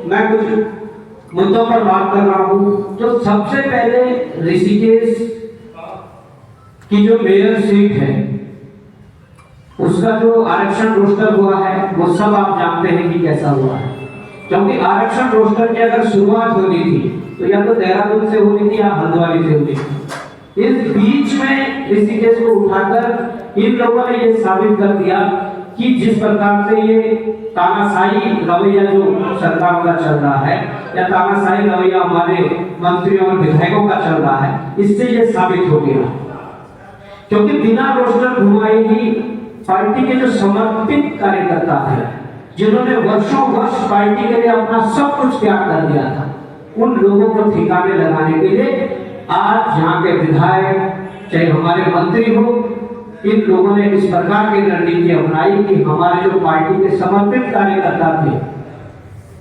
मैं कुछ मुद्दों पर बात कर रहा हूँ। तो सबसे पहले ऋषिकेश की जो मेयर सीट है उसका जो आरक्षण रोस्टर हुआ है वो सब आप जानते हैं कि कैसा हुआ है। क्योंकि आरक्षण रोस्टर की अगर शुरुआत होनी थी तो या तो देहरादून से होनी थी या हल्द्वानी से होनी थी। इस बीच में ऋषिकेश को उठाकर इन लोगों ने ये साबित कर दिया कि जिस प्रकार से ये तानाशाही रवैया जो सरकार का चल रहा है या तानाशाही रवैया हमारे मंत्रियों और विधायकों का चल रहा है, इससे ये साबित हो गया। क्योंकि बिना रोस्टर घुमाए ही पार्टी के जो समर्पित कार्यकर्ता थे, जिन्होंने वर्षों वर्ष पार्टी के लिए अपना सब कुछ त्याग कर दिया था, उन लोगों को ठिकाने लगाने के लिए आज यहाँ के विधायक चाहे हमारे मंत्री हो, इन लोगों ने इस प्रकार की रणनीति अपनाई कि हमारे जो पार्टी के समर्पित कार्यकर्ता थे,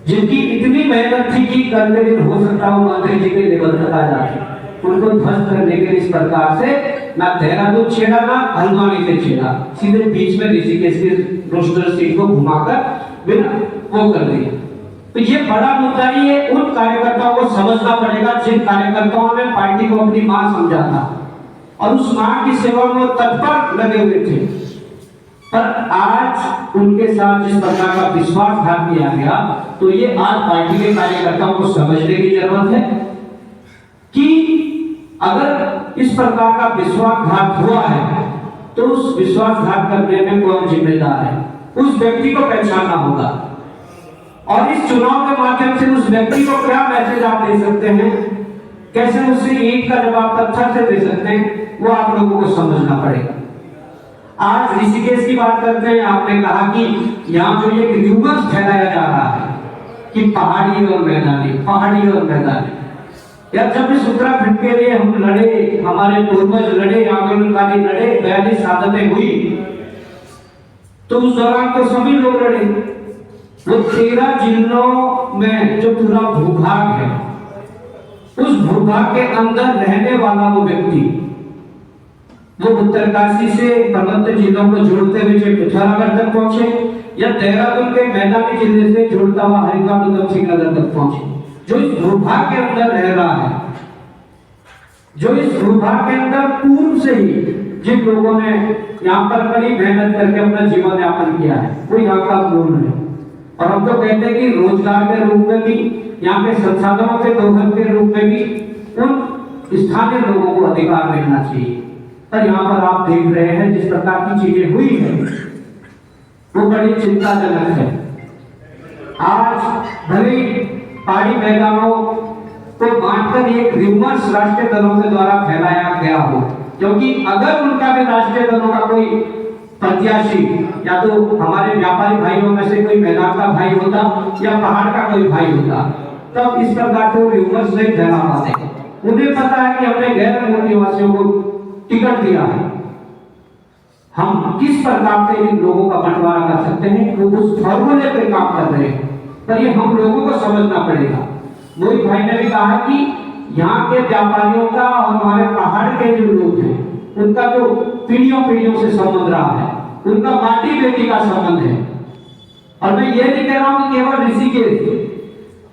जिनकी इतनी मेहनत थी कि कल के दिन हो सकता हो मंत्री जी के लेवल तक आ जाते, उनको ध्वस्त करने के लिए इस प्रकार से ना देहरादून छेड़ा ना हल्द्वानी से छेड़ा, सीधे बीच में ऋषिकेश के रोस्टर सीट को घुमाकर बिना वो कर दिया। तो ये बड़ा मुद्दा ही है। उन कार्यकर्ताओं को समझना पड़ेगा जिन कार्यकर्ताओं ने पार्टी को अपनी मां समझा था और उस मां की सेवा में तत्पर लगे हुए थे, पर आज उनके साथ जिस प्रकार का विश्वासघात किया गया, तो ये आज पार्टी के कार्यकर्ताओं को समझने की जरूरत है कि अगर इस प्रकार का विश्वासघात हुआ है तो उस विश्वासघात करने में कौन जिम्मेदार है, उस व्यक्ति को पहचानना होगा। और इस चुनाव के माध्यम से उस व्यक्ति को क्या मैसेज आप दे सकते हैं, कैसे उससे ईंट का जवाब पत्थर से दे सकते हैं, वो आप लोगों को समझना पड़ेगा। आज ऋषिकेश की बात करते हैं। आपने कहा कि यहाँ जो ये र्यूमर्स फैलाया जा रहा है कि पहाड़ी और मैदानी, पहाड़ी और मैदानी, यार जब इस उत्तराखंड के लिए हम लड़े, हमारे पूर्वज लड़े, आंदोलनकारी लड़े, 42 आदतें हुई, तो उस दौरान तो सभी लोग लड़े। वो 13 जिलों में जो पूरा भूभाग है, उस भूभाग के अंदर रहने वाला वो व्यक्ति, वो उत्तरकाशी से पर्वतीय जिलों को जोड़ते हुए पिथौरागढ़ तक पहुंचे या देहरादून के मैदानी जिले से जोड़ता हुआ हरिद्वार उधम सिंह नगर तक पहुंचे, जो इस भूभाग के अंदर रह रहा है, जो इस भूभाग के अंदर पूर्व से ही जिन लोगों ने यहाँ पर बड़ी मेहनत करके अपना जीवन यापन किया है, वो यहाँ का मूल है। और हम तो कहते हैं कि रोजगार के रूप में भी, यहाँ के संसाधनों के दोहन के रूप में भी उन स्थानीय लोगों को अधिकार मिलना चाहिए। पर यहाँ पर आप देख रहे हैं जिस प्रकार की चीजें हुई है वो बड़ी चिंताजनक है। आज भले पहाड़ी मैदानों को बांटकर एक र्यूमर्स राष्ट्रीय दलों के द्वारा फैलाया गया हो, क्योंकि अगर उनका भी राष्ट्रीय दलों का कोई प्रत्याशी या तो हमारे व्यापारी भाइयों में से कोई मैदान का भाई होता या पहाड़ का कोई भाई होता, तब इस प्रकार के र्यूमर्स नहीं फैला पाते। उन्हें पता है कि हमने गैर मूल निवासियों को टिकट दिया है, हम किस प्रकार से इन लोगों का बंटवारा कर सकते हैं, वो उस फॉर्मूले पे काम कर रहे हैं। पर ये हम लोगों को समझना पड़ेगा। मोहित भाई ने भी कहा कि यहाँ के व्यापारियों का और हमारे पहाड़ के जो लोग हैं उनका जो पीढ़ियों से संबंध रहा है, उनका माटी बेटी का संबंध है। और मैं ये नहीं कह रहा हूँ कि केवल ऋषिकेश,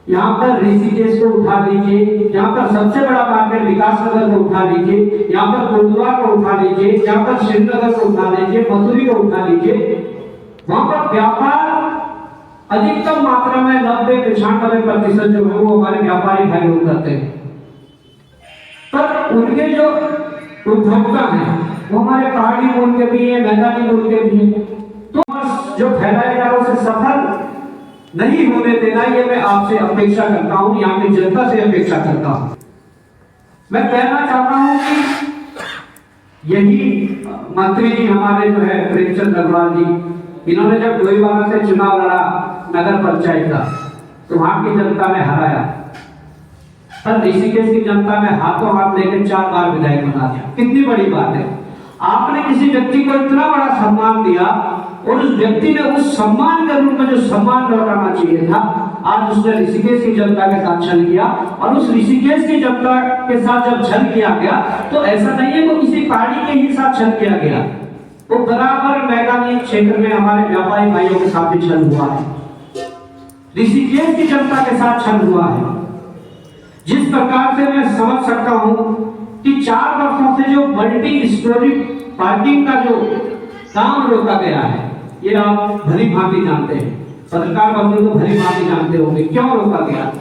यहाँ पर ऋषिकेश को उठा लीजिए, यहाँ पर सबसे बड़ा मार्केट विकासनगर को उठा लीजिए, यहाँ पर कोटद्वार को उठा लीजिए, यहाँ पर श्रीनगर को उठा लीजिए, मथुरी को उठा लीजिए, वहां पर व्यापार अधिकतम मात्रा में 90-95% जो है वो हमारे व्यापारी भाई लोग करते हैं। पर उनके जो उपभोक्ता हैं वो हमारे पहाड़ी मूल के भी है, मैदानी मूल के भी है। तो जो फैलाया जा रहा है उसे सफल नहीं होने देना, ये मैं आपसे अपेक्षा करता हूँ, यहाँ की जनता से अपेक्षा करता हूँ। मैं कहना चाहता हूँ कि यही मंत्री जी हमारे जो है प्रेमचंद अग्रवाल जी, इन्होंने जब 2012 से चुनाव लड़ा नगर पंचायत का, तो वहां की जनता ने हराया, पर ऋषिकेश की जनता ने हाथों हाथ लेकर 4 बार विधायक बना दिया। कितनी बड़ी बात है। आपने किसी व्यक्ति को इतना बड़ा सम्मान दिया और उस व्यक्ति ने उस सम्मान के रूप में जो सम्मान लौटाना चाहिए था, आज उसने ऋषिकेश की जनता के साथ छल किया। और उस ऋषिकेश की जनता के साथ जब छल किया गया तो ऐसा नहीं है कि किसी पहाड़ी के ही साथ छल किया गया, वो बराबर मैदानी क्षेत्र में हमारे व्यापारी भाइयों के साथ भी छल हुआ है। ऋषिकेश की जनता के साथ छल हुआ है। जिस प्रकार से मैं समझ सकता हूं कि 4 वर्षों से जो मल्टी स्टोरी पार्किंग का जो काम रोका गया है, ये आप भली भांति जानते हैं, पत्रकार बंधु को भली भांति जानते होंगे क्यों रोका गया।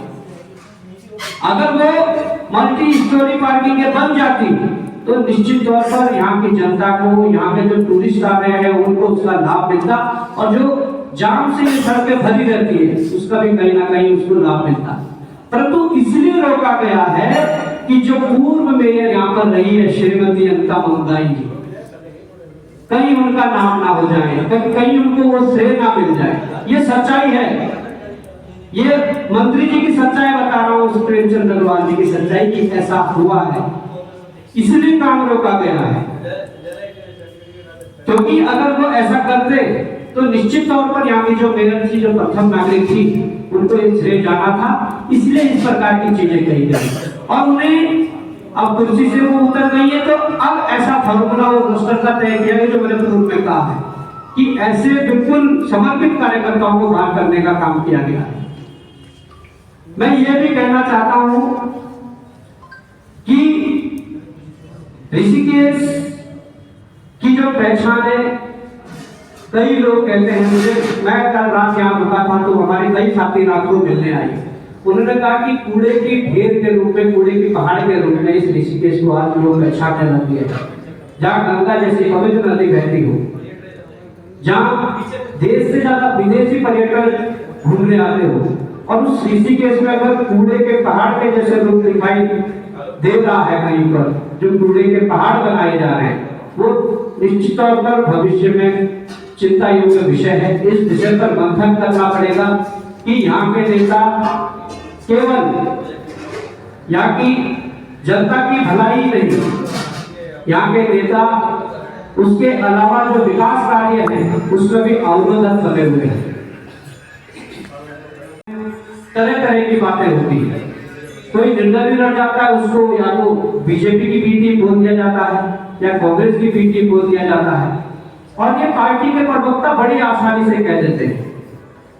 अगर वो मल्टी स्टोरी पार्किंग बन जाती तो निश्चित तौर पर यहाँ की जनता को, यहाँ के जो टूरिस्ट आ रहे हैं उनको उसका लाभ मिलता, और जो जाम से सड़कें भरी रहती है उसका भी कहीं ना कहीं उसको लाभ मिलता। परंतु इसलिए रोका गया है कि जो पूर्व मेयर यहाँ पर रही है श्रीमती अनिता मंगदाई जी, कहीं उनका नाम ना हो जाए, कहीं उनको वो श्रेय ना मिल जाए। ये सच्चाई है, ये मंत्री जी की सच्चाई बता रहा हूँ, प्रेमचंद अग्रवाल जी की सच्चाई की ऐसा हुआ है, इसलिए काम रोका गया है। क्योंकि अगर वो ऐसा करते तो निश्चित तौर पर यहाँ की जो मेयर थी, जो प्रथम नागरिक थी, उनको ये श्रेय जाना था, इसलिए इस प्रकार की चीजें कही गई। और उन्हें अब कुर्सी से वो उतर गई है, तो अब ऐसा फॉर्मूला और रोस्टर का तय किया है जो मैंने पूर्व में कहा है कि ऐसे बिल्कुल समर्पित कार्यकर्ताओं को बाहर करने का काम किया गया है। मैं ये भी कहना चाहता हूं कि ऋषिकेश की जो पहचान है, कई लोग कहते हैं मुझे, मैं कल रात यहाँ रुका था तो हमारे कई साथी रात को मिलने आए, उन्होंने कहा कि कूड़े की ढेर के रूप में, कूड़े की पहाड़ के रूप में इस ऋषिकेश को आज लोग पहचानने लग गए, जहाँ गंगा जैसी पवित्र नदी बहती हो, जहाँ देश से ज्यादा विदेशी पर्यटक घूमने आते हो, और उस ऋषिकेश में अगर कूड़े के पहाड़ के जैसे रूप दिखाई दे रहा है कहीं पर, जो कूड़े के पहाड़ बनाए जा रहे हैं, वो निश्चित तौर पर भविष्य में चिंता योग्य विषय है। इस विषय पर मंथन करना पड़ेगा कि यहाँ के नेता केवल यहाँ की जनता की भलाई नहीं, यहाँ के नेता उसके अलावा जो विकास कार्य है उसमें भी अवरोधक बने हुए हैं। तरह तरह की बातें होती है, कोई निर्णय भी रह जाता है, उसको या तो बीजेपी की बी टीम बोल दिया जाता है या कांग्रेस की बी टीम बोल दिया जाता है, और ये पार्टी के प्रवक्ता बड़ी आसानी से कह देते हैं।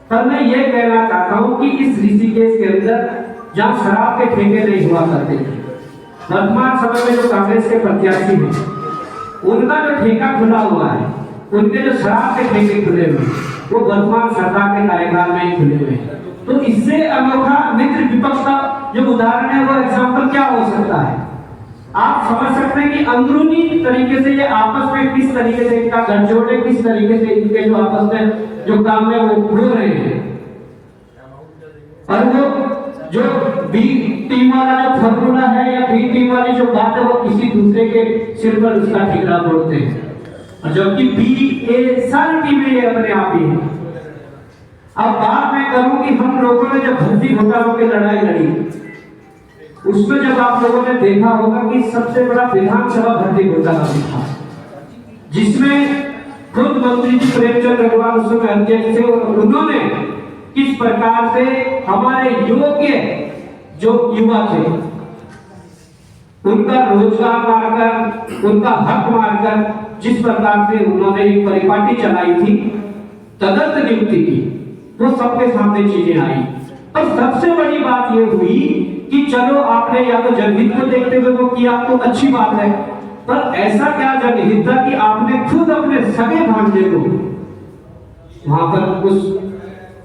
पर मैं ये कहना चाहता हूं कि इस ऋषिकेश के अंदर जहां शराब के ठेके नहीं हुआ करते थे, वर्तमान समय में जो कांग्रेस के प्रत्याशी हैं उनका जो ठेका खुला हुआ है, उनके जो शराब के ठेके खुले हुए वो वर्तमान सरकार के कार्यकाल में ही खुले हुए हैं। तो इससे अनोखा मित्र विपक्ष का जो उदाहरण है वो एग्जाम्पल क्या हो सकता है। आप समझ सकते हैं कि अंदरूनी तरीके से ये आपस में किस तरीके से इनका गठजोड़ है, किस तरीके से इनके जो आपस में जो काम है वो हो रहे हैं, और वो जो बी टीम वाला जो फॉर्मूला है या बी टीम वाली जो बात है वो किसी दूसरे के सिर पर उसका ठिकाना तोड़ते हैं, और जबकि बी ए सारी टीमें ये अपने आप ही है। अब बात मैं करूं कि हम लोगों ने जब भर्ती घोटालों की लड़ाई लड़ी, उसमें जब आप लोगों ने देखा होगा कि सबसे बड़ा विधानसभा भर्ती घोटाला था, जिसमें खुद मंत्री जी प्रेमचंद अग्रवाल उस समय अध्यक्ष थे, और उन्होंने किस प्रकार से हमारे योग्य जो युवा थे उनका रोजगार मारकर, उनका हक मारकर, जिस प्रकार से उन्होंने एक परिपाटी चलाई थी, तदर्थ नियुक्ति की, वो सबके सामने चीजें आई। और सबसे बड़ी बात ये हुई कि चलो आपने या तो जनहित को देखते हुए वो किया तो अच्छी बात है, पर ऐसा क्या जनहित था कि आपने खुद अपने सगे भांजे को वहां पर उस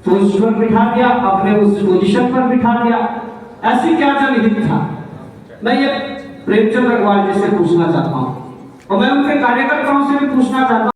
पोस्ट पर बिठा दिया, अपने उस पोजीशन पर बिठा दिया। ऐसी क्या जनहित था? मैं ये प्रेमचंद अग्रवाल जी से पूछना चाहता हूं, और मैं उनके कार्यकर्ताओं से भी पूछना चाहता हूं।